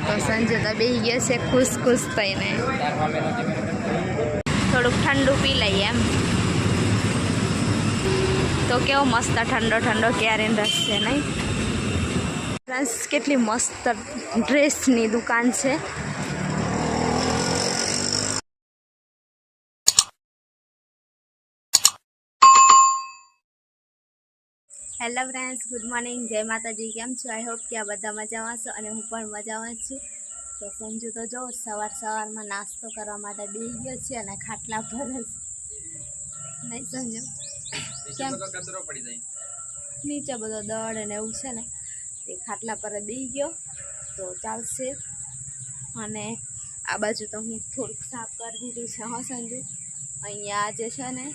તો સંજુ તો બેસી ગયો છે ખુશ ખુશ થઈને. થોડુંક ઠંડુ પી લઈએ એમ. તો કેવો મસ્ત ઠંડો ઠંડો કેરીન રસ છે નહીં ફ્રેન્ડ્સ. કેટલી મસ્ત ડ્રેસની દુકાન છે. હેલો ફ્રેન્ડ્સ, ગુડ મોર્નિંગ, જય માતાજી. કેમ છો? આઈ હોપ કે આ બધા મજામાં છો અને હું પણ મજામાં છું. તો સંજુ તો જો સવારમાં નાસ્તો કરવા માટે બેસી ગયો છે અને ખાટલા પર જ નહીં સંજુ કેમ કચરો પડી જાય નીચે બધો દળ અને એવું છે ને તે ખાટલા પર જ બેસી ગયો તો ચાલશે. અને આ બાજુ તો હું થોડુંક સાફ કરી દીધું છે. હા સંજુ, અહીંયા જે છે ને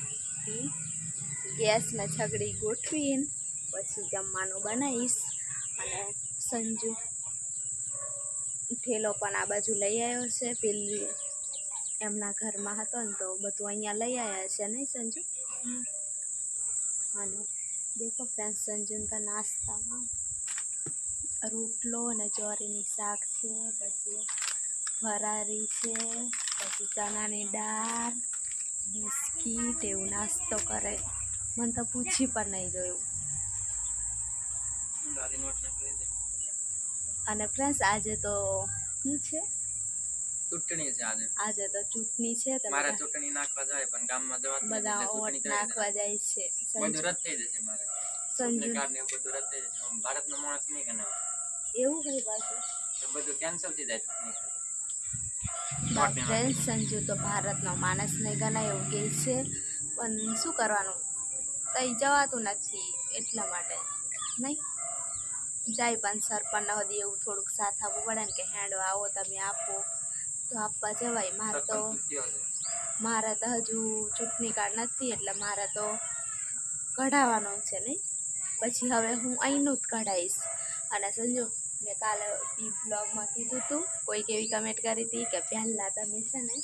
ગેસને છગડી ગોઠવીને પછી જમવાનું બનાવીશ. અને સંજુ ઠેલો પણ આ બાજુ લઈ આવ્યો છે. પેલી એમના ઘરમાં હતો ને તો બધું અહીંયા લઈ આવ્યા છે નહીં સંજુ? અને દેખો ફ્રેન્ડ, સંજુના નાસ્તામાં રોટલો અને ચોરીની શાક છે, પછી ફરારી છે, પછી ચણાની દાળ, બિસ્કીટ એવું નાસ્તો કરે. મને તો પૂછી પણ નહીં જોયું. અને ફ્રેન્ડ્સ આજે તો શું છે? ચૂંટણી છે આજે તો ચૂંટણી છે. તો મારે ચૂંટણી નાખવા જાય પણ ગામમાં જવાતું નથી. બધા વોટ નાખવા જાય છે. બધું રદ થઈ જશે મારે. સંજુ કાર્ડ ને બધું રદ થઈ જશે. હું ભારતનો માણસ નહીં કે ના એવું કઈ પાછું તો બધું કેન્સલ થઈ જાય ચૂંટણી. ફ્રેન્ડ, સંજુ તો ભારતનો માણસ નહીં ગણાય એવું કહે છે. પણ શું કરવાનું, કંઈ જવાતું નથી એટલા માટે નહીં જાય. પણ સરપંચ સુધી એવું થોડુંક સાથ આપવું પડે ને કે હેન્ડો આવો તમે આપો તો આપવા જવાય. મારે તો હજુ ચૂંટણી કાર્ડ નથી એટલે મારે તો કઢાવવાનું છે નહીં. પછી હવે હું અહીંનું જ કઢાવીશ. અને સંજુ, મેં કાલે બ્લોગમાં કીધું હતું, કોઈક એવી કમેન્ટ કરી હતી કે પહેલાં તમે છે ને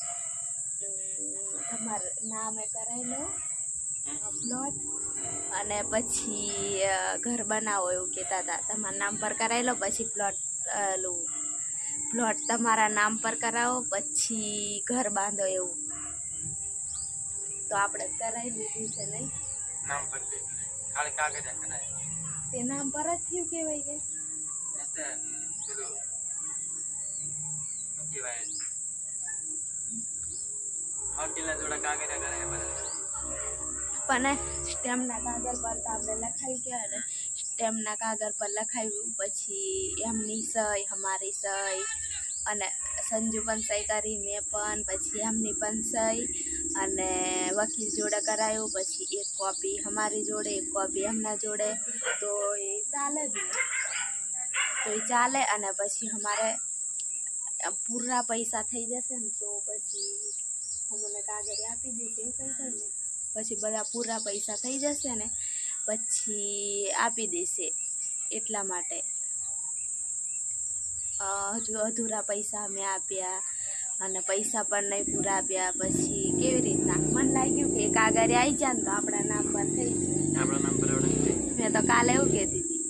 તમારું નામે કરાવી લો પ્લોટ અને પછી ઘર બનાવો એવું કહેતા હતા. તમારા નામ પર કરાવી લો પછી પ્લોટ તમારા નામ પર કરાવો પછી ઘર બાંધો એવું. તો આપણે કરાવી લીધું છે નહીં? નામ પર ખાલી કાગળ કરાય તે નામ પર જ થયું કહેવાય કે પણ સ્ટેમ્પના કાગળ પર તો આપણે લખાવી કહેવાય ને. સ્ટેમ્પના કાગળ પર લખાવ્યું પછી એમની સહી, અમારી સહી અને સંજુ પણ સહી કરી, મેં પણ, પછી એમની પણ સહી અને વકીલ જોડે કરાયું. પછી એક કોપી અમારી જોડે, એક કોપી એમના જોડે. તો એ ચાલે જ ને, તો એ ચાલે. અને પછી અમારે પૂરા પૈસા થઈ જશે ને તો પછી અમને કાગળ આપી દેશે એવું કંઈ થાય ને. પછી બધા પૂરા પૈસા થઈ જશે ને પછી આપી દેશે. એટલા માટે હજુ અધૂરા પૈસા અમે આપ્યા અને પૈસા પણ નહીં પૂરા આપ્યા. પછી કેવી રીતના મને લાગ્યું કે કાગળ આવી જાય ને તો આપણા નામ પર થઈ જાય. મેં તો કાલે એવું કહેતી હતી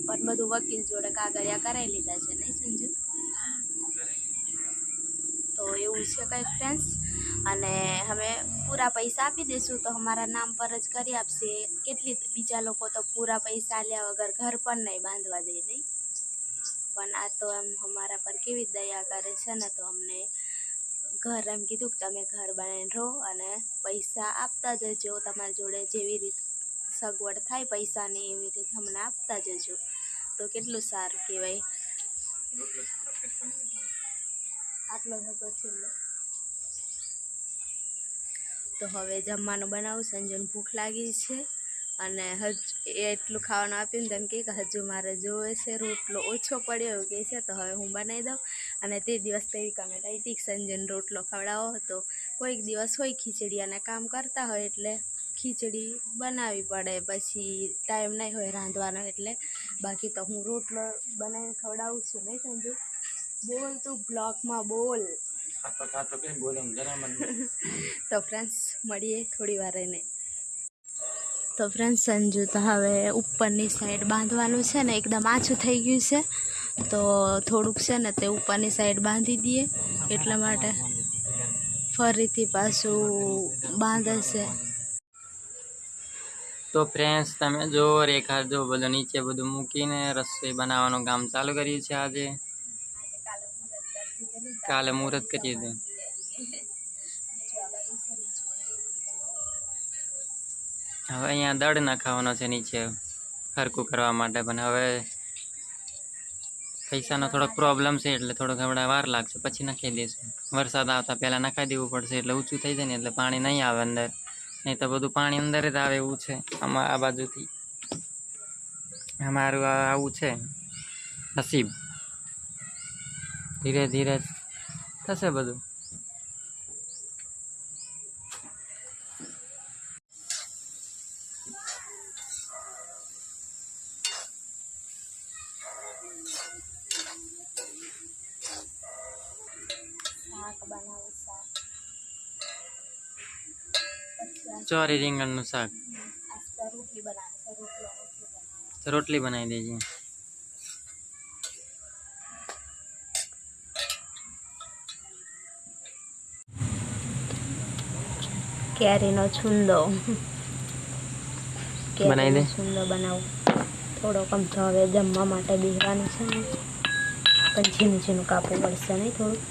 પણ બધું વકીલ જોડે કાગળિયા કરાવી લીધા છે નહીં સંજુ? તો એવું છે કંઈક ફ્રેન્ડ્સ. અને હવે પૂરા પૈસા આપી દઈશું તો અમારા નામ પર જ કરી આપશે. કેટલી બીજા લોકો તો પૂરા પૈસા લ્યા વગર ઘર પણ નહીં બાંધવા દે નહીં. પણ આ તો એમ અમારા પર કેવી દયા કરે છે ને, તો અમને ઘર એમ કીધું કે તમે ઘર બનાવીને રહો અને પૈસા આપતા જજો. તમારી જોડે જેવી રીતે સગવડ થાય પૈસાની એવી રીતે અમને આપતા જજો. તો કેટલું સારું કહેવાય. આટલો હતો છેલ્લો. તો હવે જમવાનું બનાવું. સંજુને ભૂખ લાગી છે અને એટલું ખાવાનું આપ્યું ને તેમ કે હજુ મારે જોવે છે. રોટલો ઓછો પડ્યો એવું કહે છે તો હવે હું બનાવી દઉં. અને તે દિવસ તો એવી કમેન્ટ આવી હતી કે સંજુને રોટલો ખવડાવો. તો કોઈક દિવસ હોય ખીચડી અને કામ કરતા હોય એટલે ખીચડી બનાવવી પડે, પછી ટાઈમ નહીં હોય રાંધવાનો એટલે. બાકી તો હું રોટલો બનાવીને ખવડાવું છું નહીં સંજુ? બોલ તું બ્લોગમાં બોલ. તો ફ્રેન્ડ્સ મળીએ થોડી વાર રહીને. તો ફ્રેન્ડ્સ સંજુ તો હવે ઉપરની સાઈડ બાંધવાનું છે ને એકદમ આછું થઈ ગયું છે તો થોડુંક છે ને તે ઉપરની સાઈડ બાંધી દઈએ એટલા માટે ફરીથી પાછું બાંધે છે. તો ફ્રેન્ડ્સ તમે જો રેખા જો બધું નીચે બધું મૂકીને રસોઈ બનાવવાનું કામ ચાલુ કર્યું છે. આજે કાલે મુહૂર્ત કરી દે. હવે અહીંયા દળ નાખવાનો છે નીચે હરકું કરવા માટે, પણ હવે પૈસાનો થોડોક પ્રોબ્લેમ છે એટલે થોડોક હમણાં વાર લાગશે, પછી નાખી દઈશું. વરસાદ આવતા પહેલાં નાખાઈ દેવું પડશે એટલે ઊંચું થઈ જાય ને એટલે પાણી નહીં આવે અંદર, નહીં તો બધું પાણી અંદર જ આવે એવું છે. આમાં આ બાજુથી અમારું આવું છે નસીબ. ધીરે ધીરે થશે બધું. ચોરી રીંગણનું શાક, રોટલી બનાવી દેજે. કેરીનો છુંદો બનાવી દે. છુંદો બનાવું થોડો કમ તો હવે જમવા માટે બેસવાનું છે ને, પણ ઝીણું ઝીણું કાપવું પડશે નહીં થોડું.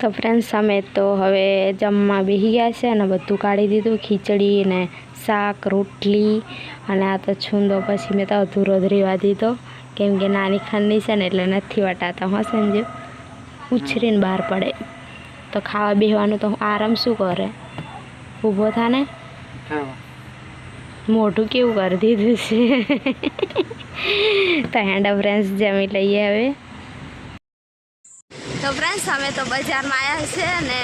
તો ફ્રેન્ડ્સ અમે તો હવે જમવા બેસી ગયા છે અને બધું કાઢી દીધું, ખીચડી ને શાક રોટલી, અને આ તો છુંદો પછી મેં તો અધૂરો જ રહેવા દીધો કેમ કે નાની ખાંડની છે ને એટલે નથી વટાતા. હા સંજુ ઉછરીને બહાર પડે તો ખાવા બેસવાનું તો આરામ શું કરે, ઊભો થા ને. મોઢું કેવું કરી દીધું છે. તો હેન્ડ ફ્રેન્ડ્સ જમી લઈએ હવે. તો ફ્રેન્ડ્સ અમે તો બજારમાં આવ્યા છે ને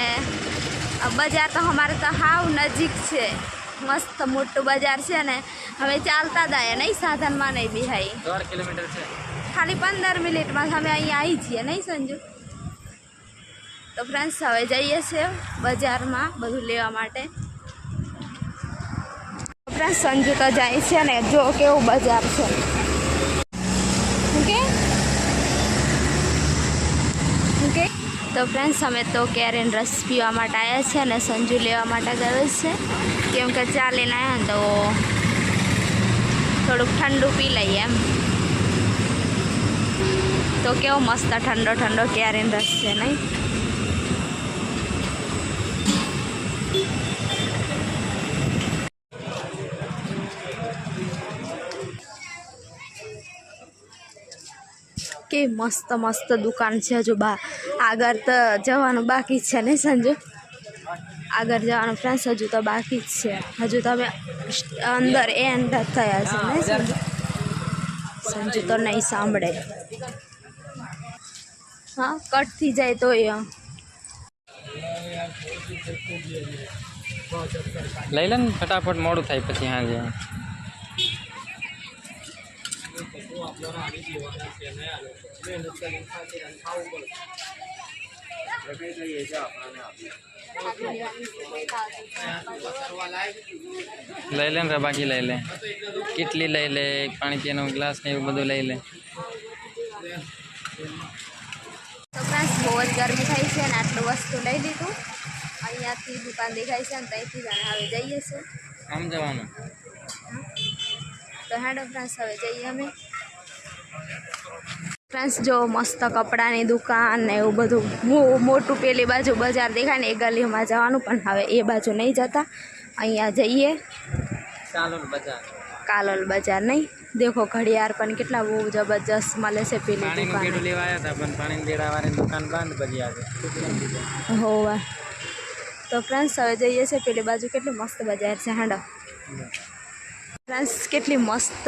બજાર તો અમારે તો હાવ નજીક છે, મસ્ત મોટું બજાર છે ને. અમે ચાલતા જ આવ્યા નહીં, સાધનમાં નહીં બિહાઈ. 1.5 કિલોમીટર છે, ખાલી 15 મિનિટમાં અમે અહીંયા આવી છીએ નહીં સંજુ. તો ફ્રેન્ડ્સ હવે જઈએ છીએ બજારમાં બધું લેવા માટે. ફ્રેન્ડ્સ સંજુ તો જાય છે ને, જો કેવું બજાર છે. ઓકે તો ફ્રેન્ડ્સ અમે તો કેરીનો રસ પીવા માટે આવ્યા છે અને સંજુ લેવા માટે ગયો છે કેમ કે ચાલીને આવ્યા ને તો થોડુંક ઠંડુ પી લઈએ એમ. તો કેવો મસ્ત ઠંડો ઠંડો કેરીનો રસ છે નહીં. કે મસ્ત મસ્ત દુકાન છે. હજુ આગળ તો જવાનું બાકી છે નહીં સંજુ, આગળ જવાનું ફ્રેન્ડ્સ હજુ તો બાકી જ છે. હજુ તો અમે અંદર એન્ડ થયા છે નહીં સંજુ. સંજુ તો નહીં સાંભળે. હા કટ થઈ જાય તો લઈ લે ને ફટાફટ, મોડું થાય પછી. હા જે લઈ લે ને બાકી લઈ લે, કેટલી લઈ લે, પાણી પીવાનો ગ્લાસ ને એવું બધું લઈ લે. તો ફ્રેન્ડ્સ બહુ જ ગરમી થાય છે ને આટલું વસ્તુ લઈ લીધું. અહીંયાથી દુકાન દેખાય છે ને ત્યાંથી જાણે હવે જઈએ છીએ. આમ જવાનું તો હેડો ફ્રેન્ડ્સ હવે જઈએ અમે. ફ્રેન્ડ્સ જો મસ્ત કપડાની દુકાન ને એવું બધું મોટું પેલી બાજુ બજાર દેખાય ને એ ગલીમાં જવાનું, પણ હવે એ બાજુ નહીં જતા, અહીંયા જઈએ કાલોલ બજાર નહીં. દેખો ઘડિયાળ પણ કેટલા બહુ જબરજસ્ત મળે છે પેલી દુકાન. હોવા તો ફ્રેન્ડ્સ હવે જઈએ છીએ પેલી બાજુ. કેટલી મસ્ત બજાર છે. હાંડો ફ્રેન્ડ્સ કેટલી મસ્ત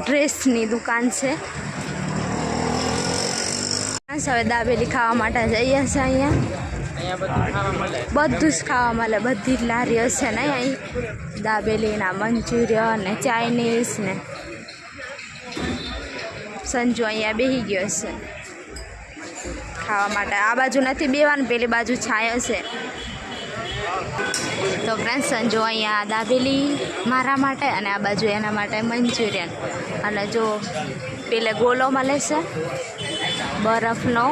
ડ્રેસની દુકાન છે. હવે દાબેલી ખાવા માટે જઈએ છીએ. અહીંયા બધું જ ખાવા મળે, બધી જ લારીઓ છે ને અહીં દાબેલીના, મંચુરિયન ને ચાઇનીઝ ને સંજુ અહીંયા બેસી ગયો છે ખાવા માટે. આ બાજુ નથી બેવાનું, પેલી બાજુ છાયો છે. તો ફ્રેન્ડ્સ સંજુ અહીંયા દાબેલી મારા માટે અને આ બાજુ એના માટે મંચુરિયન. અને જો પેલે ગોલો મળે છે બરફનો.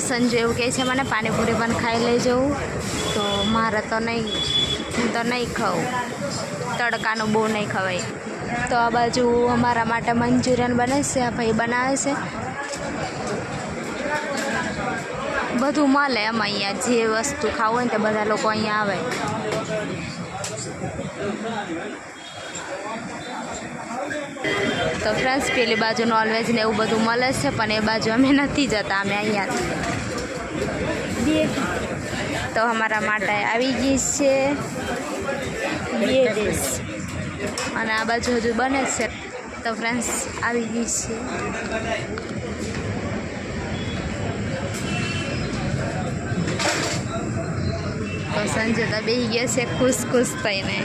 સંજુ એવું કહે છે મને પાણીપુરી પણ ખાઈ લઈ જવું, તો મારે તો નહીં, હું તો નહીં ખાઉં, તડકાનું બહુ નહીં ખવાય. તો આ બાજુ અમારા માટે મંચુરિયન બને છે, આ ભાઈ બનાવે છે. બધું મળે એમ અહીંયા, જે વસ્તુ ખાવું હોય ને તે બધા લોકો અહીંયા આવે. તો ફ્રેન્ડ્સ પેલી બાજુ નોનવેજ ને એવું બધું મળે છે, પણ એ બાજુ અમે નથી જતા, અમે અહીંયા. તો અમારા માટે આવી ગઈ છે 2 ડીશ અને આ બાજુ હજુ બને છે. તો ફ્રેન્ડ્સ આવી ગઈ છે. તો સંજય તો બેસી ગયા છે ખુશ ખુશ થઈને.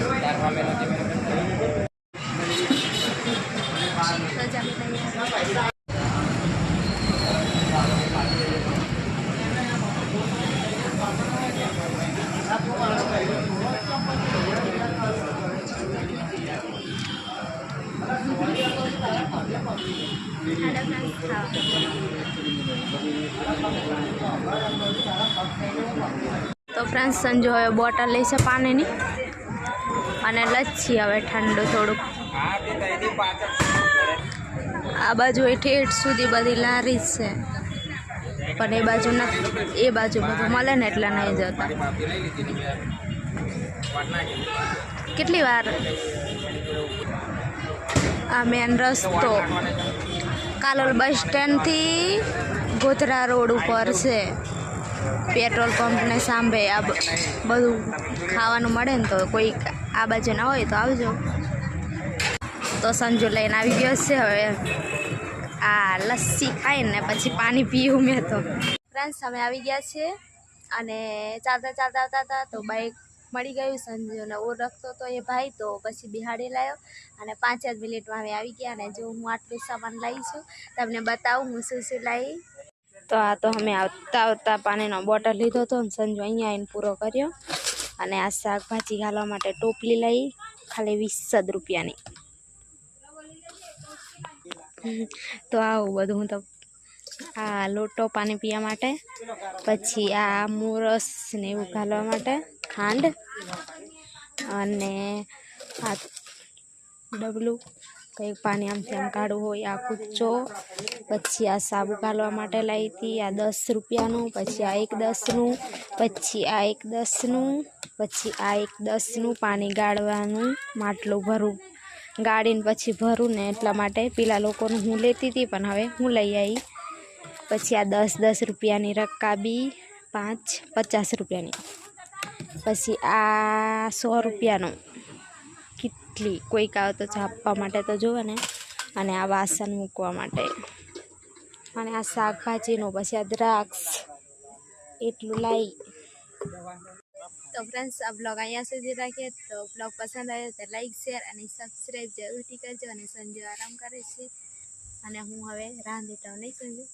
તો ફ્રેન્ડ્સ સંજુ હવે બોટલ લે છે પાણીની અને લચ્છી હવે ઠંડુ થોડુંક. આ બાજુ ઠેઠ સુધી બધી લારી છે, પણ એ બાજુ નથી, એ બાજુ બધું મળે ને એટલે નહીં જતા. કેટલી વાર આ મેન રસ્તો કાલોલ બસ સ્ટેન્ડથી ગોધરા રોડ ઉપર છે, પેટ્રોલ પંપને સાંભે. આ બધું ખાવાનું મળે ને, તો કોઈ આ બાજુ ના હોય તો આવજો. તો સંજુ લઈને આવી ગયો છે. હવે આ લસ્સી ખાઈને પછી પાણી પીવું મેં. તો ફ્રેન્ડ્સ અમે આવી ગયા છે અને ચાલતા ચાલતા આવતા હતા તો બાઈક મળી ગયું. સંજુને ઓળખતો તો એ ભાઈ, તો પછી બિહાડી લાવ્યો અને 5 જ મિનિટમાં અમે આવી ગયા. અને જો હું આટલું સામાન લાવી છું, તમને બતાવું હું શું શું લાવી. તો આ તો અમે આવતા આવતા પાણીનો બોટલ લીધો હતો ને સંજુ અહીંયા આવીને પૂરો કર્યો. અને આ શાકભાજી ઘાલવા માટે ટોપલી લઈ, ખાલી 20 રૂપિયાની. તો આવું બધું. હું તો આ લોટો પાણી પીવા માટે, પછી આ મોરસ ને એવું ઘાલવા માટે ખાંડ, અને આ ડબલું કંઈક પાણી આમથી આમ કાઢવું હોય આ કૂચો, પછી આ સાબુ ઘાલવા માટે લાવી હતી આ 10 રૂપિયાનું, પછી આ 1 10નું, પછી આ 1 10નું, પછી આ 1 10નું. પાણી ગાળવાનું માટલું ભરું, ગાળીને પછી ભરું ને, એટલા માટે પેલા લોકોનું હું લેતી હતી પણ હવે હું લઈ આવી. પછી આ 10 રૂપિયાની રકાબી, 5 50 રૂપિયાની, પછી આ 100 રૂપિયાનું. કેટલી કોઈક આવે તો છાપવા માટે તો જોવે ને. અને આ વાસણ મૂકવા માટે, અને આ શાકભાજીનું, પછી આ દ્રાક્ષ, એટલું લાવી. તો ફ્રેન્ડ્સ આ બ્લોગ અહીંયા સુધી રાખીએ. તો બ્લોગ પસંદ આવ્યો તો લાઈક શેર અને સબસ્ક્રાઈબ જરૂરથી કરજો. અને સંજુ આરામ કરે છે અને હું હવે રાંધી તો નહીં સંજુ.